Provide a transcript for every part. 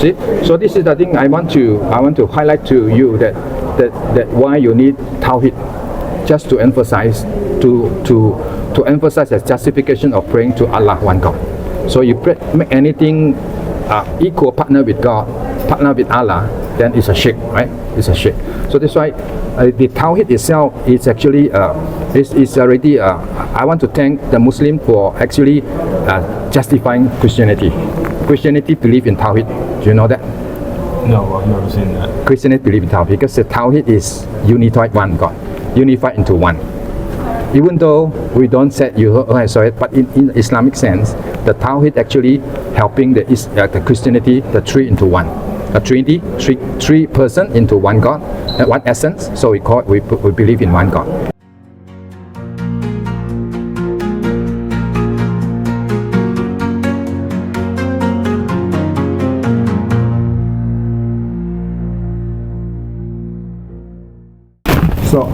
See, so this is the thing I want to highlight to you that why you need Tawhid, just to emphasize to emphasize the justification of praying to Allah, one God. So you make anything equal partner with God, partner with Allah, then it's a shirk, right? It's a shirk. So that's why the Tawhid itself is actually is already. I want to thank the Muslim for actually justifying Christianity. Christianity believe in Tawhid. Do you know that? No, I've never seen that. Christianity believe in Tawhid because the Tawhid is unified one God, unified into one. Even though we don't say but in Islamic sense, the Tawhid actually helping the Christianity, the three into one, a Trinity, three person into one God, one essence. So we believe in one God.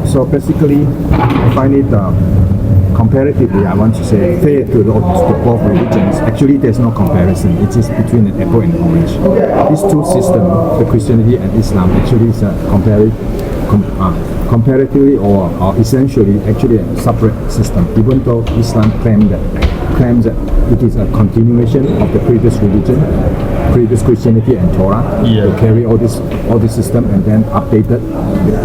So basically, I find it comparatively, I want to say, fair to both religions. Actually, there's no comparison. It is between an apple and an orange. These two systems, the Christianity and Islam, actually is comparatively or essentially actually a separate system. Even though Islam claims that it is a continuation of the previous religion, previous Christianity and Torah. Yeah. They carry all this system and then updated.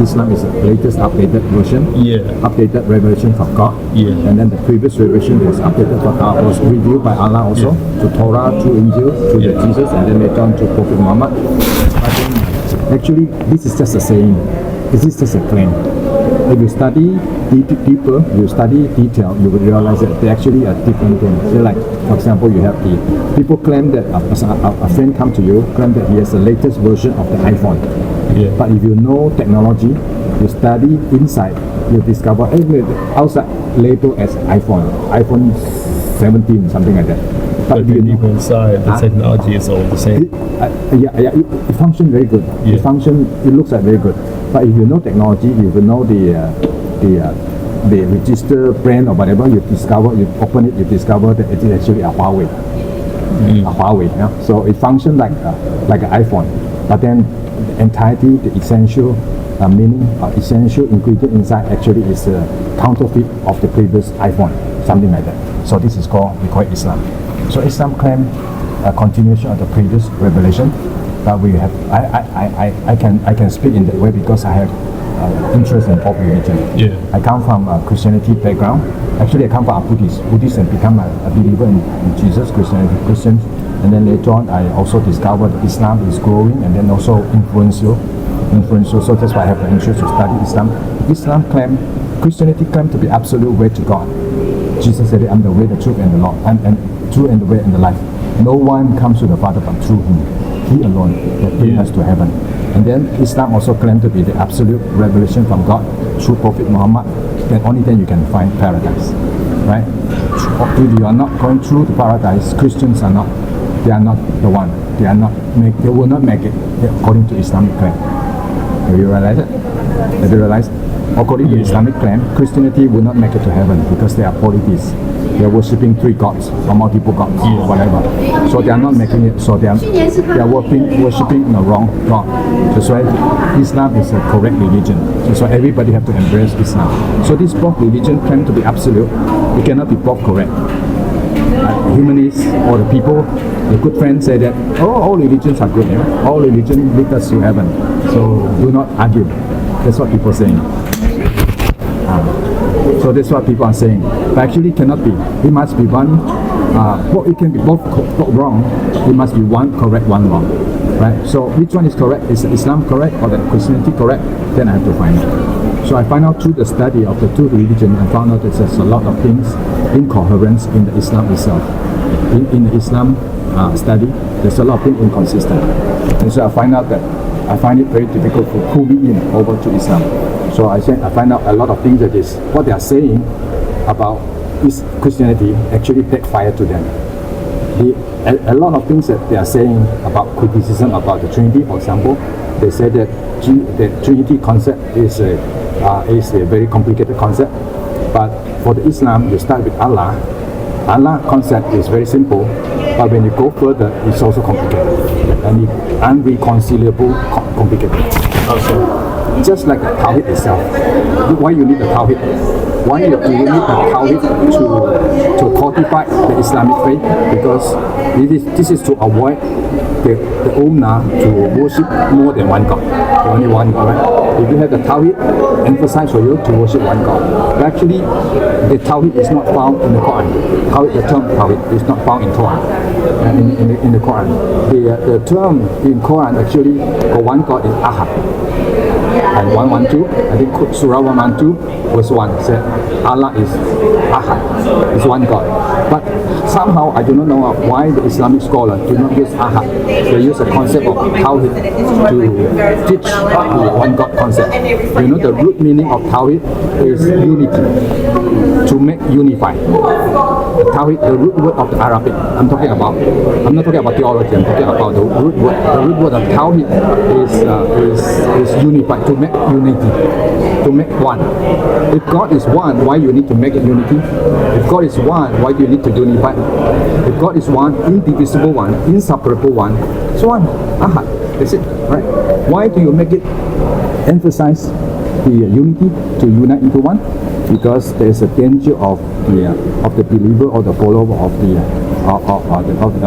Islam is the latest updated version. Yeah. Updated revelation from God. Yeah. And then the previous revelation was updated from God, was revealed by Allah also, to Torah, to Injil, to the Jesus, and then later on to Prophet Muhammad. But then, actually, this is just a saying. This is just a claim. If you study deeper, you study detail, you will realize that they actually are different things. So like, for example, you have the people claim that a friend come to you, claim that he has the latest version of the iPhone. Yeah. But if you know technology, you study inside, you discover outside label as iPhone 17, something like that. But if you go inside, the technology is all the same. It functions very good. Yeah. It looks like very good. But if you know technology, you will know the register brand or whatever. You open it, you discover that it is actually a Huawei. A Huawei. Yeah? So it functions like an iPhone. But then the entirety, the essential meaning, essential ingredient inside actually is a counterfeit of the previous iPhone, something like that. So this is we call it Islam. So Islam claims a continuation of the previous revelation, but we have I can speak in that way because I have interest in both religion. Yeah. I come from a Christianity background. Actually, I come from a Buddhist and become a believer in Jesus, Christian. And then later on, I also discovered Islam is growing and then also influential. So that's why I have an interest to study Islam. Christianity claims to be absolute way to God. Jesus said, "I'm the way, the truth, and the law, and truth and the way and the life. No one comes to the Father but through Him. He alone that brings us to heaven." And then Islam also claims to be the absolute revelation from God through Prophet Muhammad. Then only then you can find paradise, right? If you are not going through the paradise, Christians are not. They are not the one. They will not make it according to Islamic claim. Have you realized it? Have you realized? According to Islamic claim, Christianity will not make it to heaven because they are polytheists. They are worshipping three gods or multiple gods or whatever. So they are not making it. So they are worshipping the wrong God. That's why Islam is a correct religion. That's why everybody have to embrace Islam. So this both religion claim to be absolute. It cannot be both correct. Humanists or the people, the good friends say that all religions are good. All religion lead us to heaven. So do not argue. That's what people are saying. So that's what people are saying. But actually it cannot be. It must be one. It can be both wrong. It must be one correct, one wrong. Right? So which one is correct? Is Islam correct or the Christianity correct? Then I have to find out. So I find out through the study of the two religions and found out that there's a lot of things incoherence in the Islam itself. In the Islam study, there's a lot of things inconsistent. And so I find it very difficult to pull me in over to Islam. So I find out a lot of things that is what they are saying about Christianity actually backfire to them. A lot of things that they are saying about criticism about the Trinity, for example, they say that the Trinity concept is a very complicated concept. But for the Islam, you start with Allah. Allah concept is very simple, But when you go further, it's also complicated and unreconcilable complicated. Okay. Just like the Tawhid itself. Why you need the Tawhid? Why you need the Tawhid to codify the Islamic faith? Because this is to avoid the owner to worship more than one God. Only one God, right? If you have the Tawhid, emphasize for you to worship one God. But actually, the Tawhid is not found in the Quran. The term Tawhid is not found in Torah. In the Quran, the term in Quran actually for one God is Ahad. And 112, I think Surah 112, verse 1 said Allah is Ahad, is one God. But somehow I do not know why the Islamic scholar do not use Ahad. They use a concept of Tawhid to teach the one God concept. You know the root meaning of Tawhid is unity, to make unified. Tawhid, the root word of the Arabic. I'm not talking about theology. I'm talking about the root word. The root word of Tawhid is unified, to make unity, to make one. If God is one, why you need to make it unity? If God is one, why do you need to unify? If God is one, indivisible one, inseparable one, it's one. Ahad. That's it, right? Why do you make it emphasize the unity to unite into one? Because there is a danger of the believer or the follower of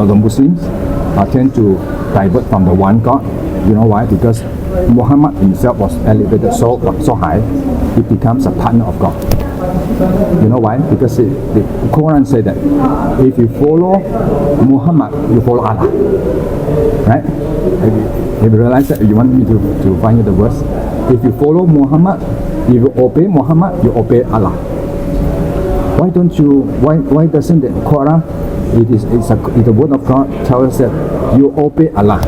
the Muslims tend to divert from the one God. You know why? Because Muhammad himself was elevated so high, he becomes a partner of God. You know why? Because the Quran said that if you follow Muhammad, you follow Allah. Right? Have you realized that? You want me to find you the verse? If you follow Muhammad, if you obey Muhammad, you obey Allah. Why doesn't the Quran, it's the word of God, tells us that you obey Allah,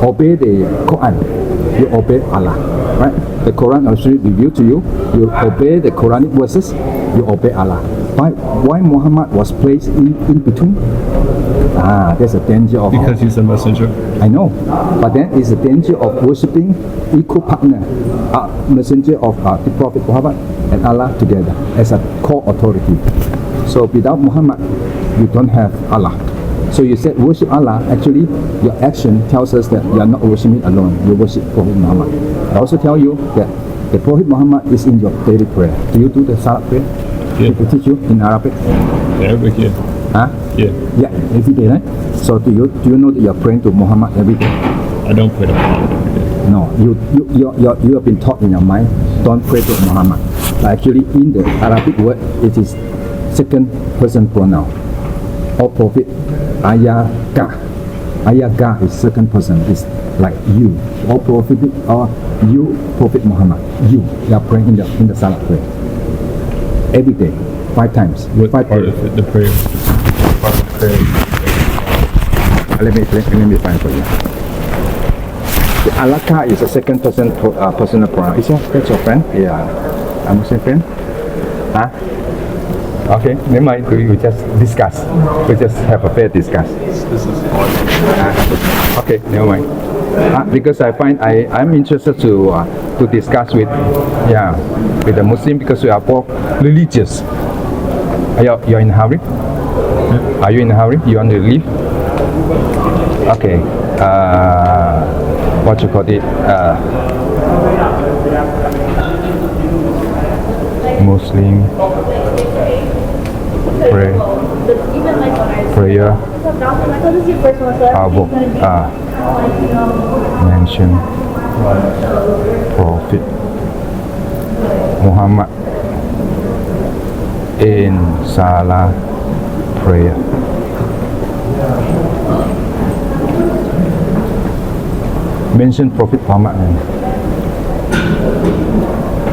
obey the Quran, you obey Allah, right? The Quran actually revealed to you, you obey the Quranic verses, you obey Allah. Why Muhammad was placed in between? There's a danger of... Because he's a messenger. I know, but then it's a danger of worshipping equal partner, messenger of the Prophet Muhammad and Allah together as a core authority. So without Muhammad, you don't have Allah. So you said worship Allah, actually your action tells us that you are not worshiping alone, you worship Prophet Muhammad. I also tell you that the Prophet Muhammad is in your daily prayer. Do you do the salat prayer? Yeah. People teach you in Arabic? Yeah, every day. Huh? Yeah. Yeah, every day, right? So do you know that you're praying to Muhammad every day? I don't pray to Muhammad every day. No, you have been taught in your mind, don't pray to Muhammad. But actually in the Arabic word, it is second person pronoun. Or Prophet Ayaga. Ayaga is second person, it's like you. Or Prophet, or you, Prophet Muhammad. You are praying in the salat prayer. Every day, 5 times. What 5 part of the prayer? Part of the prayer. Let me find for you. The alaka is a second person personal pronoun. That's your friend? Yeah. I'm Muslim friend? Huh? Okay, never mind. We just discuss. We just have a fair discuss. This is hard. Okay, never mind. Because I find I'm interested to discuss with the Muslim, because we are both religious. You're in a hurry? Are you in a hurry? You want to leave? Okay. What you call it? Muslim prayer book mention Prophet Muhammad in salah prayer. Mention Prophet Muhammad.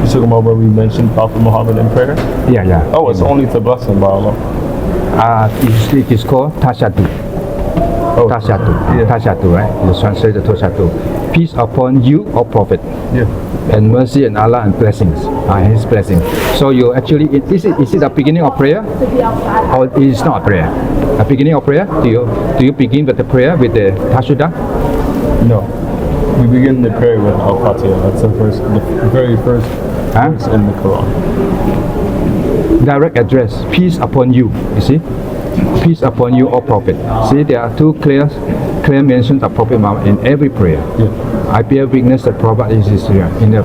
You talking about where we mentioned Prophet Muhammad in prayer? Yeah. Oh, it's only to bless him by Allah. It is called Tashahhud. Oh, Tashahhud. yeah. Tashahhud, right? It's translated Tashahhud. Peace upon you, O Prophet. Yeah. And mercy and Allah and blessings. His blessing. So you actually, is it the beginning of prayer? Or it is not a prayer? A beginning of prayer? Do you begin with the prayer with the Tashahhud? No. We begin the prayer with Al-Fatiha. That's the very first verse in the Quran. Direct address, peace upon you. You see? Peace upon you, O Prophet. See, there are two clear mentions of Prophet Muhammad in every prayer. I bear witness that Prophet is here in your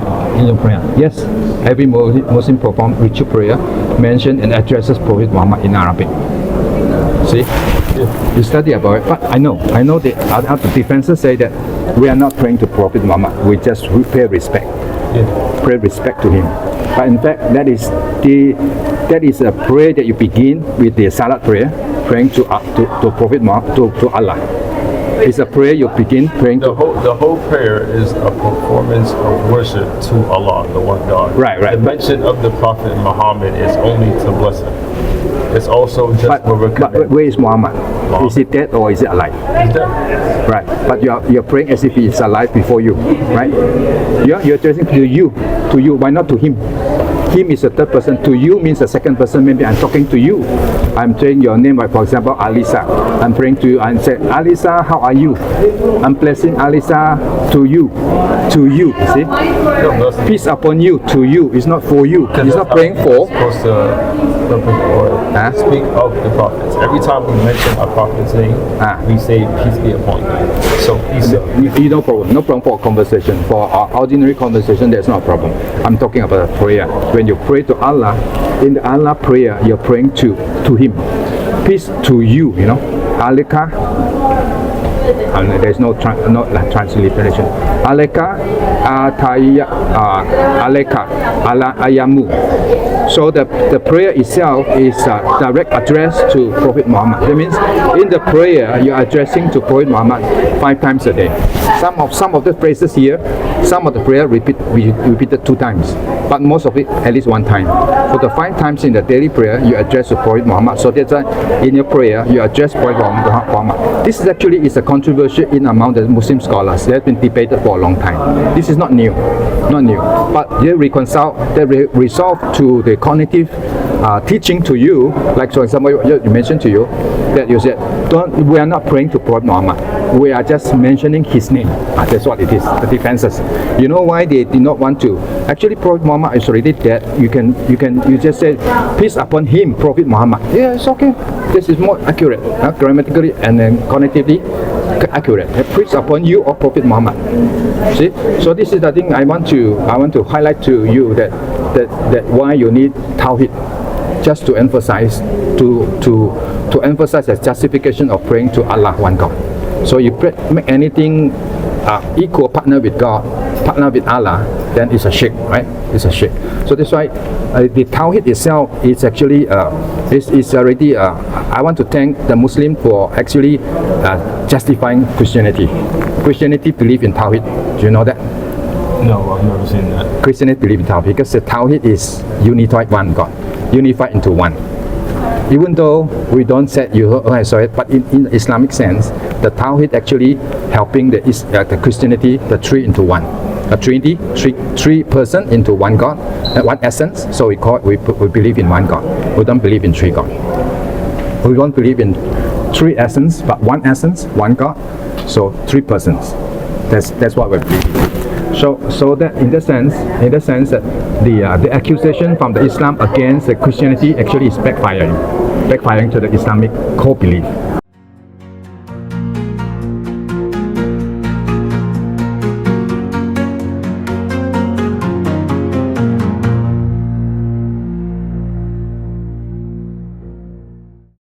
prayer. Yes, every Muslim perform ritual prayer mention and addresses Prophet Muhammad in Arabic. See, you study about it, but I know the other defenses say that we are not praying to Prophet Muhammad. We pay respect, pay respect to him. But in fact, that is a prayer that you begin with the salat prayer, praying to Prophet Muhammad, to Allah. It's a prayer you begin praying the whole prayer is a performance of worship to Allah, the one God. Right. The mention of the Prophet Muhammad is only to bless him. It's also just but where is Muhammad? Is he dead or is he alive? He's dead. Right. But you're praying as if he is alive before you, right? You're addressing to you. Why not to him? Him is a third person. To you means a second person. Maybe I'm talking to you. I'm saying your name, like for example, Alisa. I'm praying to you and say, Alisa, how are you? I'm blessing Alisa to you. To you, see? Peace upon you, to you. It's not for you. It's not praying for. Supposed to speak of the prophets. Every time we mention a prophet's name, we say peace be upon you. So peace. No problem. No problem for conversation. For our ordinary conversation, there's no problem. I'm talking about a prayer. When you pray to Allah, in the Allah prayer, you're praying to him. Peace to you, you know. Alika. There's no transliteration. Aleka ataya aleka ala ayamu. So the prayer itself is direct address to Prophet Muhammad. That means in the prayer you are addressing to Prophet Muhammad 5 times a day. Some of the phrases here, some of the prayer repeated 2 times, but most of it at least 1 time. For the 5 times in the daily prayer you address to Prophet Muhammad. So that's in your prayer you address Prophet Muhammad. This is actually a controversy in among the Muslim scholars. They have been debated for a long time. This is not new, but they resolve to the cognitive teaching to you. Like for example, you mentioned to you that you said, we are not praying to Prophet Muhammad. We are just mentioning his name. That's what it is. The defenses. You know why they did not want to? Actually, Prophet Muhammad is already dead. You just say peace upon him, Prophet Muhammad. Yeah, it's okay. This is more accurate, grammatically and then cognitively accurate. Peace upon you, or Prophet Muhammad. See, so this is the thing I want to highlight to you that why you need Tawhid, just to emphasize to emphasize the justification of praying to Allah, one God. So you make anything equal partner with God, partner with Allah, then it's a shirk, right? It's a shirk. So that's why the Tawhid itself is actually is already. I want to thank the Muslim for actually justifying Christianity. Christianity believe in Tawhid. Do you know that? No, I've never seen that. Christianity believe in Tawhid because the Tawhid is unified one God, unified into one. Even though we don't say but in Islamic sense, the Tawhid actually helping the Christianity, the 3 into 1, a Trinity, three person into one God, one essence. So we believe in one God. We don't believe in 3 God. We don't believe in 3 essence, but 1 essence, 1 God. So 3 persons. That's what we believe. So that in the sense that the accusation from the Islam against the Christianity actually is backfiring to the Islamic core belief.